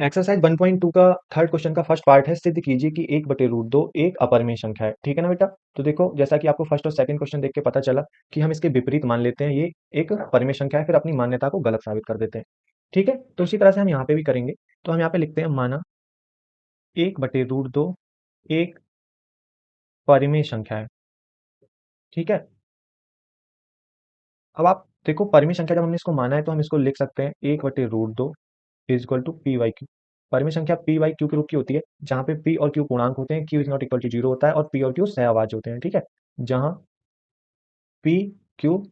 Exercise 1.2 का third question का first part है, सिद्ध कीजिए कि 1/√2 एक अपरिमेय संख्या है। ठीक है ना बेटा? तो देखो, जैसा कि आपको फर्स्ट और सेकंड क्वेश्चन देख के पता चला कि हम इसके विपरीत मान लेते हैं, ये एक परिमेय संख्या है, फिर अपनी मान्यता को गलत साबित कर देते हैं। ठीक है? तो इसी तरह से हम यहाँ पे भी करेंगे। तो हम यहाँ पे लिखते हैं, माना 1/√2 एक परिमेय संख्या है। ठीक है? अब आप देखो, परिमेय संख्या जब हमने इसको माना है तो हम इसको लिख सकते हैं 1/√2 is equal to p by q. परिमेय संख्या पी वाई क्यू के रूप की होती है, जहां पे पी और क्यू पूर्णांक होते हैं, q is not equal to 0 होता है, और पी और क्यू सहअभाज्य होते हैं। ठीक है? जहां पी क्यू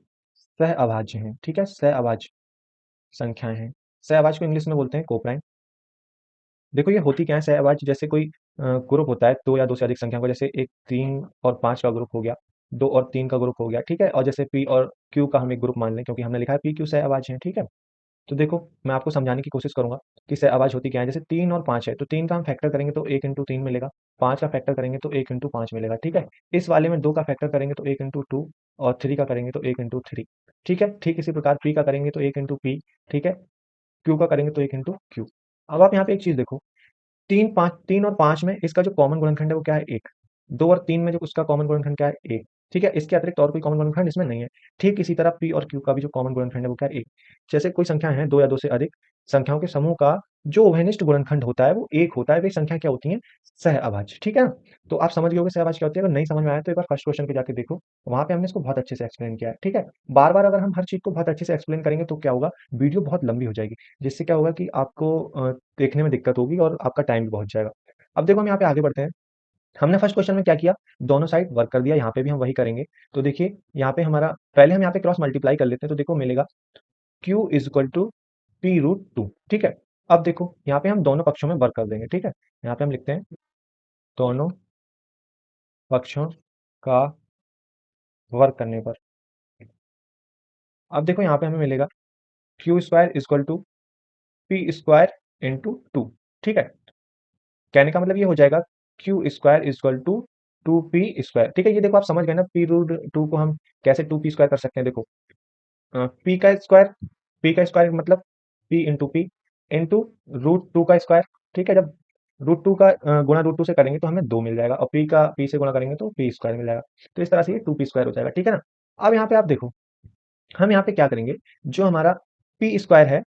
सहअभाज्य हैं। ठीक है? सहअभाज्य संख्याएं हैं। सहअभाज्य को इंग्लिश में बोलते हैं कोप्राइम। देखो, ये होती क्या है सहअभाज्य? जैसे कोई ग्रुप होता है दो या दो से अधिक संख्या का, जैसे एक 3 और 5 का ग्रुप हो गया, 2 और 3 का ग्रुप हो गया। ठीक है? और जैसे पी और क्यू का हम एक ग्रुप मान लें, क्योंकि हमने लिखा है पी क्यू सहअभाज्य हैं। ठीक है? तो देखो, मैं आपको समझाने की कोशिश करूंगा कि सहअभाज्य होती क्या है। जैसे 3 और 5 है, तो 3 का हम फैक्टर करेंगे तो 1 × 3 मिलेगा। 5 का फैक्टर करेंगे तो 1 × 5 मिलेगा। ठीक है? इस वाले में 2 का फैक्टर करेंगे तो 1 × 2, और 3 का करेंगे तो 1 × 3। ठीक है? ठीक इसी प्रकार पी का करेंगे तो 1 × पी। ठीक है? क्यू का करेंगे तो 1 × क्यू। अब आप यहाँ पे एक चीज देखो, 3 और 5 में इसका जो कॉमन गुणनखंड है वो क्या है? 1। 2 और 3 में जो उसका कॉमन गुणनखंड क्या है? 1। ठीक है? इसके अतिरिक्त और कोई कॉमन गुणनखंड इसमें नहीं है। ठीक इसी तरह पी और क्यू का भी जो कॉमन गुणनखंड है वो क्या है? 1। जैसे कोई संख्या है, दो या दो से अधिक संख्याओं के समूह का जो उभयनिष्ठ गुणनखंड होता है वो 1 होता है। वे संख्या क्या होती है? सहअभाज्य। ठीक है ना? तो आप समझ गए होगे सहअभाज्य क्या होती है। अगर नहीं समझ में आया तो एक बार फर्स्ट क्वेश्चन पे जाके देखो, वहां पे हमने इसको बहुत अच्छे से एक्सप्लेन किया है। ठीक है? बार बार अगर हम हर चीज को बहुत अच्छे से एक्सप्लेन करेंगे तो क्या होगा, वीडियो बहुत लंबी हो जाएगी, जिससे क्या होगा कि आपको देखने में दिक्कत होगी और आपका टाइम भी बहुत जाएगा। अब देखो, हम यहाँ पे आगे बढ़ते हैं। हमने फर्स्ट क्वेश्चन में क्या किया, दोनों साइड वर्क कर दिया। यहाँ पे भी हम वही करेंगे। तो देखिए, यहाँ पे हमारा पहले हम यहाँ पे क्रॉस मल्टीप्लाई कर लेते हैं, तो देखो मिलेगा Q is equal to P√2। ठीक है? अब देखो, यहाँ पे हम दोनों पक्षों में वर्क कर देंगे। ठीक है? यहाँ पे हम लिखते हैं, दोनों पक्षों का वर्क करने पर। अब देखो, यहाँ पे हमें मिलेगा Q² is equal to P² into 2। ठीक है? कहने का मतलब ये हो जाएगा, Q² is equal to 2P²। ठीक है? ये देखो, आप समझ गए ना, P√2 को हम कैसे 2P² कर सकते हैं। देखो, पी का स्क्वायर मतलब P × P इंटू √2 का स्क्वायर। ठीक है? जब √2 का गुणा √2 से करेंगे तो हमें 2 मिल जाएगा, और पी का पी से गुणा करेंगे तो P² मिल जाएगा। तो इस तरह से ये 2P² हो जाएगा। ठीक है ना? अब यहाँ पे आप देखो, हम यहाँ पे क्या करेंगे, जो हमारा P² है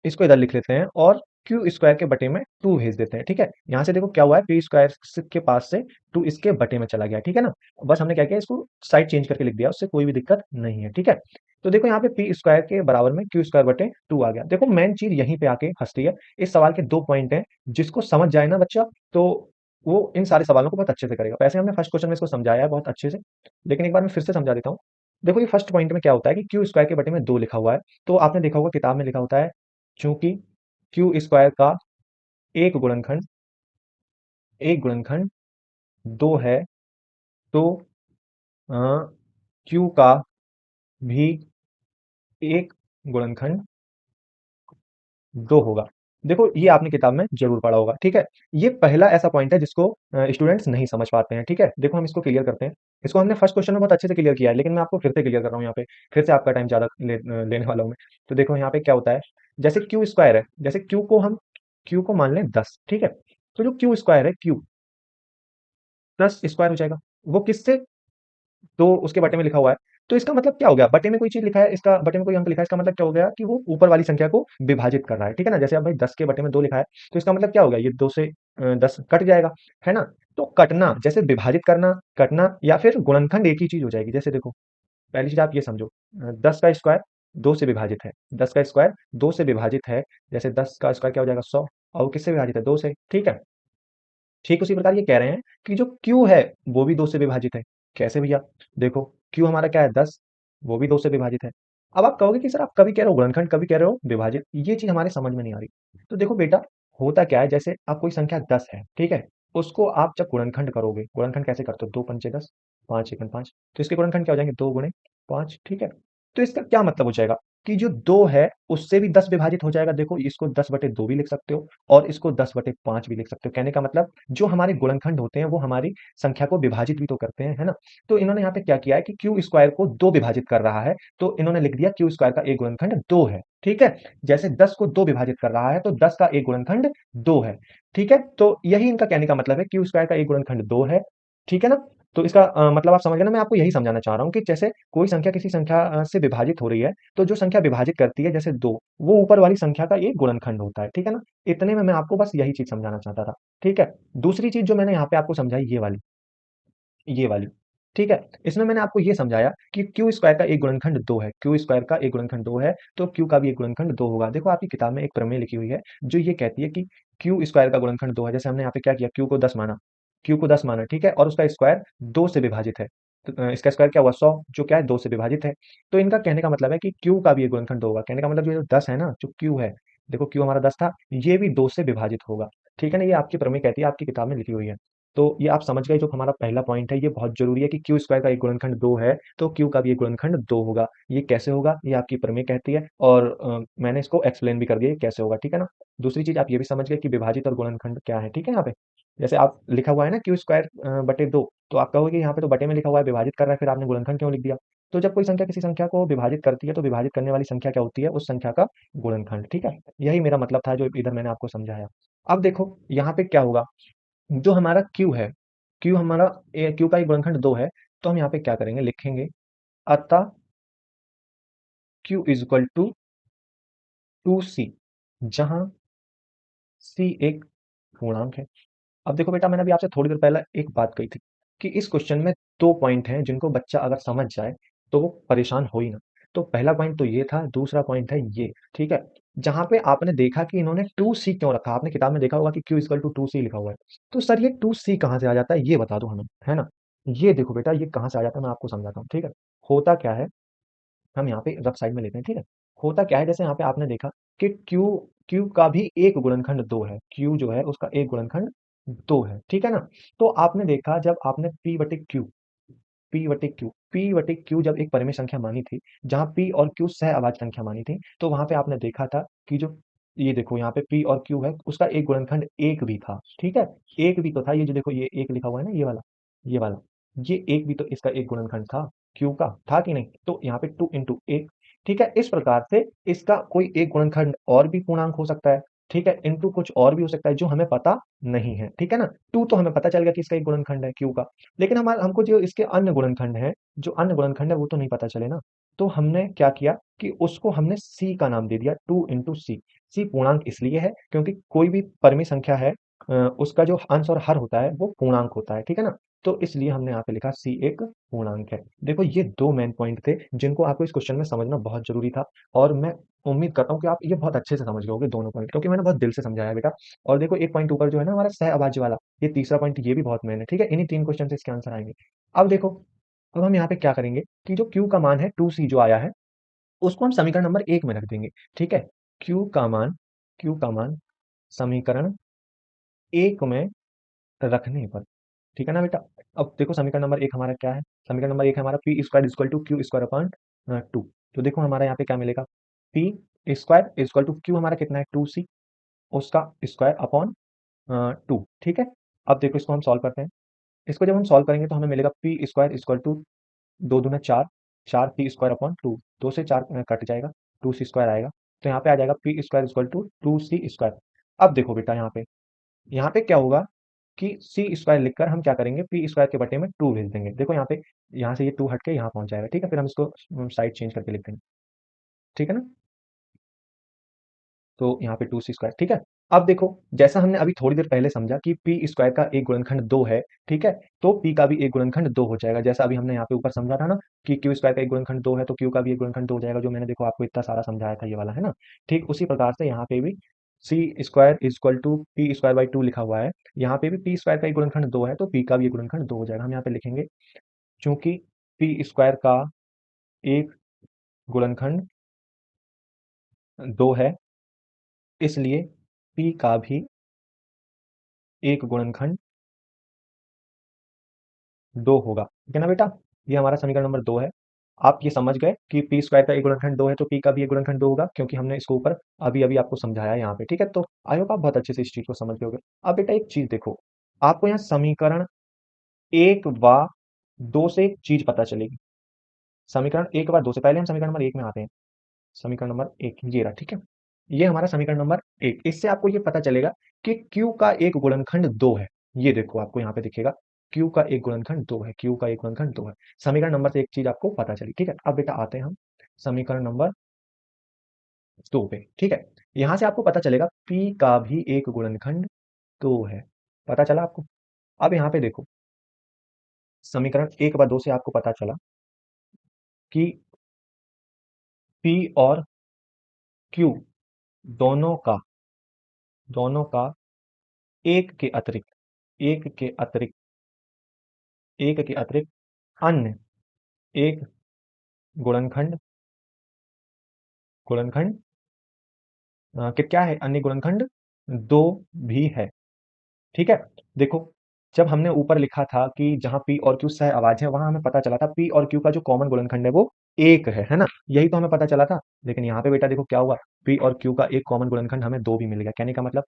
इसको इधर लिख लेते हैं, और Q² के बटे में 2 भेज देते हैं। ठीक है? यहाँ से देखो क्या हुआ है, P² के पास से 2 इसके बटे में चला गया। ठीक है ना? बस हमने क्या किया, इसको साइड चेंज करके लिख दिया, उससे कोई भी दिक्कत नहीं है। ठीक है? तो देखो, यहाँ पे P² के बराबर में Q² बटे 2 आ गया। देखो, मेन चीज यहीं पे आके फंसती है। इस सवाल के 2 पॉइंट हैं, जिसको समझ जाए ना बच्चा, तो वो इन सारे सवालों को बहुत अच्छे से करेगा। वैसे हमने फर्स्ट क्वेश्चन में इसको समझाया है बहुत अच्छे से, लेकिन एक बार मैं फिर से समझा देता हूँ। देखो, ये फर्स्ट पॉइंट में क्या होता है कि Q² के बटे में 2 लिखा हुआ है। तो आपने देखा होगा किताब में लिखा होता है, चूंकि Q² का एक गुणनखंड एक गुणनखंड 2 है, तो Q का भी एक गुणनखंड 2 होगा। देखो, ये आपने किताब में जरूर पढ़ा होगा। ठीक है? ये पहला ऐसा पॉइंट है जिसको स्टूडेंट्स नहीं समझ पाते हैं। ठीक है? देखो, हम इसको क्लियर करते हैं। इसको हमने फर्स्ट क्वेश्चन में बहुत अच्छे से क्लियर किया है, लेकिन मैं आपको फिर से क्लियर कर रहा हूँ यहाँ पे। फिर से आपका टाइम ज्यादा लेने वाला हूँ मैं। तो देखो, यहाँ पे क्या होता है, जैसे Q² है, जैसे Q को मान लें 10। ठीक है? तो जो Q² है, Q प्लस स्क्वायर हो जाएगा। वो किससे? तो उसके बटे में लिखा हुआ है। तो इसका मतलब क्या हो गया, बटे में कोई चीज लिखा है, इसका बटे में कोई अंक लिखा है, इसका मतलब क्या हो गया कि वो ऊपर वाली संख्या को विभाजित कर रहा है। ठीक है ना? जैसे अब भाई 10 के बटे में 2 लिखा है, तो इसका मतलब क्या हो गया, ये 2 से 10 कट जाएगा। है ना? तो कटना, जैसे विभाजित करना, कटना, या फिर गुणनखंड एक ही चीज हो जाएगी। जैसे देखो, पहली चीज आप ये समझो, 10 का स्क्वायर 2 से विभाजित है, 10 का स्क्वायर 2 से विभाजित है। जैसे 10 का स्क्वायर क्या हो जाएगा, 100, और वो किससे विभाजित है, 2 से। ठीक है? ठीक उसी प्रकार ये कह रहे हैं कि जो Q है वो भी 2 से विभाजित है। कैसे भैया? देखो, Q हमारा क्या है, 10, वो भी 2 से विभाजित है। अब आप कहोगे कि सर आप कभी कह रहे हो गुणनखंड, कभी कह रहे हो विभाजित, ये चीज हमारे समझ में नहीं आ रही। तो देखो बेटा, होता क्या है, जैसे आप कोई संख्या 10 है, ठीक है, उसको आप जब गुणनखंड करोगे, गुणनखंड कैसे करते हो, 2 पंचे 10, 5 एकम 5, तो इसके गुणनखंड क्या हो जाएंगे, 2 गुणे 5। ठीक है? तो इसका क्या मतलब हो जाएगा कि जो 2 है उससे भी 10 विभाजित हो जाएगा। देखो इसको 10/2 भी लिख सकते हो और इसको 10/5 भी लिख सकते हो। कहने का मतलब जो हमारे गुणनखंड होते हैं वो हमारी संख्या को विभाजित भी तो करते हैं, है ना? तो इन्होंने यहाँ पे क्या किया है कि क्यू स्क्वायर को 2 विभाजित कर रहा है, तो इन्होंने लिख दिया क्यू स्क्वायर का एक गुणनखंड 2 है। ठीक है? जैसे 10 को 2 विभाजित कर रहा है तो 10 का एक गुणनखंड 2 है। ठीक है? तो यही इनका कहने का मतलब है क्यू स्क्वायर का एक गुणनखंड 2 है। ठीक है ना? तो इसका मतलब आप समझ गए ना, मैं आपको यही समझाना चाह रहा हूँ कि जैसे कोई संख्या किसी संख्या से विभाजित हो रही है, तो जो संख्या विभाजित करती है जैसे 2, वो ऊपर वाली संख्या का एक गुणनखंड होता है। ठीक है ना? इतने में मैं आपको बस यही चीज़ समझाना चाहता था। ठीक है? दूसरी चीज़ जो मैंने यहाँ पे आपको समझाई ये वाली। ठीक है? इसमें मैंने आपको ये समझाया कि क्यू स्क्वायर का एक गुणनखंड 2 है। क्यू स्क्वायर का एक गुणनखंड 2 है, तो क्यू का भी एक गुणनखंड 2 होगा। देखो आपकी किताब में एक प्रमेय लिखी हुई है, जो ये कहती है कि क्यू स्क्वायर का गुणनखंड 2 है। जैसे हमने यहाँ पे क्या किया, क्यू को 10 माना, ठीक है? और उसका स्क्वायर 2 से विभाजित है। तो इसका स्क्वायर क्या हुआ 100, जो क्या है 2 से विभाजित है। तो इनका कहने का मतलब है कि क्यू का भी एक गुणनखंड 2 होगा। कहने का मतलब ये जो 10 है ना, जो क्यू है, देखो क्यू हमारा 10 था, ये भी 2 से विभाजित होगा। ठीक है ना? ये आपकी प्रमेय कहती है, आपकी किताब में लिखी हुई है। तो ये आप समझ गए, जो हमारा पहला पॉइंट है ये बहुत जरूरी है कि क्यू स्क्वायर का एक गुणनखंड 2 है, तो क्यू का भी एक गुणनखंड 2 होगा। ये कैसे होगा, ये आपकी प्रमेय कहती है और मैंने इसको एक्सप्लेन भी कर दिया ये कैसे होगा। ठीक है ना? दूसरी चीज आप ये भी समझ गए कि विभाजित और गुणनखंड क्या है। ठीक है? यहाँ पे जैसे आप लिखा हुआ है ना क्यू स्क्वायर बटे 2, तो आप कहोगे कि यहाँ पे तो बटे में लिखा हुआ है, विभाजित कर रहा है, फिर आपने गुणनखंड क्यों लिख दिया? तो जब कोई संख्या किसी संख्या को विभाजित करती है तो विभाजित करने वाली संख्या क्या होती है, उस संख्या का गुणनखंड। ठीक है? यही मेरा मतलब था जो इधर मैंने आपको समझाया। अब देखो यहाँ पे क्या होगा, जो हमारा क्यू है, क्यू हमारा क्यू का एक गुणनखंड 2 है, तो हम यहाँ पे क्या करेंगे, लिखेंगे अतः Q is equal to 2c, जहां c एक पूर्णांक है। अब देखो बेटा, मैंने अभी आपसे थोड़ी देर पहले एक बात कही थी कि इस क्वेश्चन में 2 पॉइंट हैं जिनको बच्चा अगर समझ जाए तो वो परेशान हो ही ना। तो पहला पॉइंट तो ये था, दूसरा पॉइंट है ये। ठीक है? जहां पे आपने देखा कि इन्होंने 2c क्यों रखा, आपने किताब में देखा होगा कि q इक्वल टू 2c लिखा हुआ है। तो सर ये 2c कहाँ से आ जाता है, ये बता दो हमें, है ना? ये देखो बेटा, ये कहाँ से आ जाता है मैं आपको समझाता हूँ। ठीक है? होता क्या है, हम यहाँ पे रफ साइड में लेते हैं। ठीक है? होता क्या है, जैसे यहाँ पे आपने देखा कि क्यू क्यू का भी एक गुणनखंड 2 है। क्यू जो है उसका एक गुणनखंड 2 है। ठीक है ना? तो आपने देखा जब आपने पी बटे क्यू जब एक परिमेय संख्या मानी थी, जहां पी और क्यू सह अभाज्य संख्या मानी थी, तो वहां पे आपने देखा था कि जो ये देखो यहाँ पे पी और क्यू है, उसका एक गुणनखंड एक भी था। ठीक है? एक भी तो था, ये जो देखो ये एक लिखा हुआ है ना, ये वाला ये एक भी तो इसका एक गुणनखंड था, क्यू का था कि नहीं? तो यहाँ पे 2 × 1। ठीक है? इस प्रकार से इसका कोई एक गुणनखंड और भी पूर्णांक हो सकता है। ठीक है? इंटू कुछ और भी हो सकता है जो हमें पता नहीं है। ठीक है ना? 2 तो हमें पता चल गया कि इसका एक गुणनखंड है क्यू का, लेकिन हमारा हमको जो इसके अन्य गुणनखंड है, वो तो नहीं पता चले ना। तो हमने क्या किया कि उसको हमने c का नाम दे दिया, 2 × c। c पूर्णांक इसलिए है क्योंकि कोई भी परिमेय संख्या है, उसका जो अंश और हर होता है वो पूर्णांक होता है। ठीक है ना? तो इसलिए हमने यहाँ पे लिखा c एक पूर्णांक है। देखो ये 2 मेन पॉइंट थे जिनको आपको इस क्वेश्चन में समझना बहुत जरूरी था, और मैं उम्मीद करता हूँ कि आप ये बहुत अच्छे से समझ गए होगे दोनों पॉइंट, क्योंकि मैंने बहुत दिल से समझाया बेटा। और देखो एक पॉइंट ऊपर जो है ना हमारा सह अभाज्य वाला, ये तीसरा पॉइंट ये भी बहुत मेन है। ठीक है? इन्हीं 3 क्वेश्चन से इसके आंसर आएंगे। अब देखो, अब हम यहाँ पे क्या करेंगे कि जो Q का मान है 2c जो आया है, उसको हम समीकरण नंबर 1 में रख देंगे। ठीक है? Q का मान समीकरण 1 में रखने पर, ठीक है ना बेटा? अब देखो समीकरण नंबर 1 हमारा क्या है? समीकरण नंबर 1 हमारा p square equal to q square upon 2। तो देखो हमारा यहाँ पे क्या मिलेगा, p square equal to q हमारा कितना है 2c, उसका स्क्वायर अपॉन 2। ठीक है? अब देखो इसको हम सॉल्व करते हैं। इसको जब हम सॉल्व करेंगे तो हमें मिलेगा पी स्क्वायर इक्वल टू 2 दूना 4, 4p² अपॉन 2, 2 से 4 कट जाएगा, 2c² आएगा। तो यहाँ पे आ जाएगा P square equal to 2c²। अब देखो बेटा यहाँ पे क्या होगा कि c² लिखकर हम क्या करेंगे, p² के बटे में 2 भेज देंगे। देखो यहाँ पे, यहाँ से ये 2 हट के यहाँ पहुँच जाएगा। ठीक है? फिर हम इसको साइड चेंज करके लिख देंगे। ठीक है ना? तो यहाँ पे 2c²। ठीक है? अब देखो, जैसा हमने अभी थोड़ी देर पहले समझा कि p² का एक गुणनखंड 2 है। ठीक है? तो p का भी एक गुणनखंड 2 हो जाएगा। जैसा अभी हमने यहाँ पे ऊपर समझा था ना कि q² का एक गुणनखंड 2 है, तो q का भी एक गुणनखंड 2 हो जाएगा, जो मैंने देखो आपको इतना सारा समझाया था, ये वाला, है ना? ठीक उसी प्रकार से यहाँ पे भी c² इक्वल टू p²/2 लिखा हुआ है। यहाँ पे भी p² का एक गुणनखंड 2 है, तो p का भी एक गुणनखंड 2 हो जाएगा। हम यहाँ पे लिखेंगे, चूंकि p² का एक गुणनखंड 2 है, इसलिए p का भी एक गुणनखंड 2 होगा। ठीक है ना बेटा? ये हमारा समीकरण नंबर 2 है। आप ये समझ गए कि पी स्क्वायर का एक गुणनखंड 2 है, तो पी का भी एक गुणनखंड 2 होगा, क्योंकि हमने इसको ऊपर अभी-अभी आपको समझाया है यहाँ पे, ठीक है? तो आई होप आप बहुत अच्छे से इस चीज़ को समझ गए होंगे। अब बेटा एक चीज़ देखो, आपको यहाँ समीकरण 1 व 2 से एक चीज़ पता चलेगी। समीकरण 1 व 2 से पहले हम समीकरण नंबर 1 में आते हैं। समीकरण नंबर 1 ये रहा, ठीक है? ये हमारा समीकरण नंबर 1। इससे आपको ये पता चलेगा कि Q का एक गुणनखंड 2 है। ये देखो आपको यहाँ पे दिखेगा, Q का एक गुणनखंड 2 है, Q का एक गुणनखंड 2 है। समीकरण नंबर से एक चीज़ आपको पता चली, ठीक है? अब बेटा आते हैं हम समीकरण नंबर 2 पे, ठीक है? यहाँ से आपको पता चलेगा P का भी एक गुणनखंड 2 है। पता चला आपको? अब यहाँ पे देखो, समीकरण 1 व 2 से आपको पता चला कि P और Q दोनों का दोनों का एक के अतिरिक्त एक के अतिरिक्त एक के अतिरिक्त अन्य एक गुणनखंड गुणनखंड कि क्या है अन्य गुणनखंड 2 भी है, ठीक है? देखो, जब हमने ऊपर लिखा था कि जहाँ P और Q सह-अभाज्य है, वहाँ हमें पता चला था P और Q का जो कॉमन गुणनखंड है वो 1 है ना? यही तो हमें पता चला था। लेकिन यहाँ पे बेटा देखो क्या हुआ, P और Q का एक कॉमन गुणनखंड हमें 2 भी मिल गया। कहने का मतलब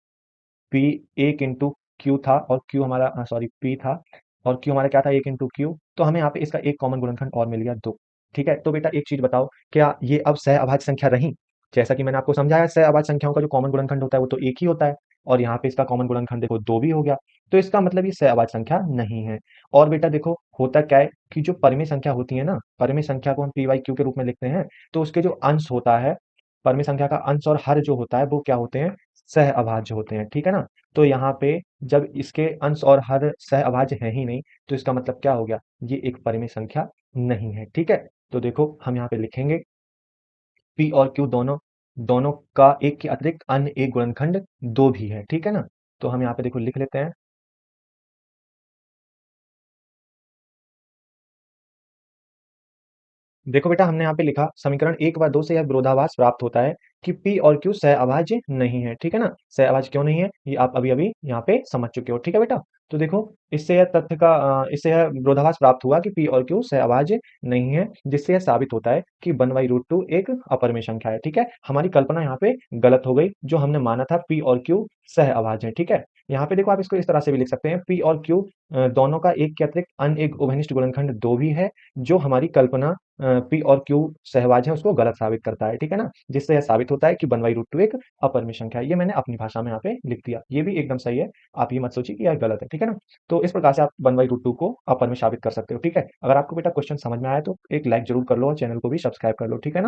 P 1 इंटू Q था और Q हमारा सॉरी P था और Q हमारा क्या था 1 इंटू Q, तो हमें यहाँ पे इसका एक कॉमन गुणनखंड और मिल गया 2। ठीक है? तो बेटा एक चीज़ बताओ, क्या ये अब सह-अभाज्य संख्या रहीं? जैसा कि मैंने आपको समझाया सह-अभाज्य संख्याओं का जो कॉमन गुणनखंड होता है वो तो 1 ही होता है और यहाँ पे इसका कॉमन गुणनखंड देखो 2 भी हो गया। तो इसका मतलब ये सह-अभाज्य संख्या नहीं है। और बेटा देखो होता क्या है कि जो परिमेय संख्या होती है ना, परिमेय संख्या को हम P बाई Q के रूप में लिखते हैं, तो उसके जो अंश होता है, परिमेय संख्या का अंश और हर जो होता है वो क्या होते हैं? सह-अभाज्य होते हैं, ठीक है ना? तो यहाँ पे जब इसके अंश और हर सह-अभाज्य है ही नहीं, तो इसका मतलब क्या हो गया? ये एक परिमेय संख्या नहीं है, ठीक है? तो देखो हम यहाँ पे लिखेंगे P और Q दोनों दोनों का एक के अतिरिक्त अन्य एक गुणनखंड 2 भी है, ठीक है ना? तो हम यहाँ पे देखो लिख लेते हैं। देखो बेटा हमने यहाँ पे लिखा समीकरण 1 व 2 से यह विरोधाभास प्राप्त होता है कि P और Q सह-अभाज्य नहीं है, ठीक है ना? सह-अभाज्य क्यों नहीं है? ये आप अभी-अभी यहाँ पे समझ चुके हो, ठीक है बेटा? तो देखो इससे यह विरोधाभास प्राप्त हुआ कि P और Q सह-अभाज्य नहीं है, जिससे यह साबित होता है कि 1/√2 एक अपरिमेय संख्या है, ठीक है? हमारी कल्पना यहाँ पे गलत हो गई, जो हमने माना था P और Q सह-अभाज्य है, ठीक है? यहाँ पे देखो आप इसको इस तरह से भी लिख सकते हैं P और Q दोनों का एक के अतिरिक्त अन्य एक उभयनिष्ठ गुणनखंड 2 भी है, जो हमारी कल्पना P और Q सहभाज्य है उसको गलत साबित करता है, ठीक है ना? जिससे यह साबित होता है कि 1/√2 एक अपरिमेय संख्या है। ये मैंने अपनी भाषा में यहाँ पे लिख दिया। ये भी एकदम सही है। आप ये मत सोचिए कि यह गलत है, ठीक है ना? तो इस प्रकार से आप 1/√2 को अपरिमेय साबित कर सकते हो, ठीक है? अगर आपको बेटा क्वेश्चन समझ में आया तो एक लाइक ज़रूर कर लो और चैनल को भी सब्सक्राइब कर लो, ठीक है ना?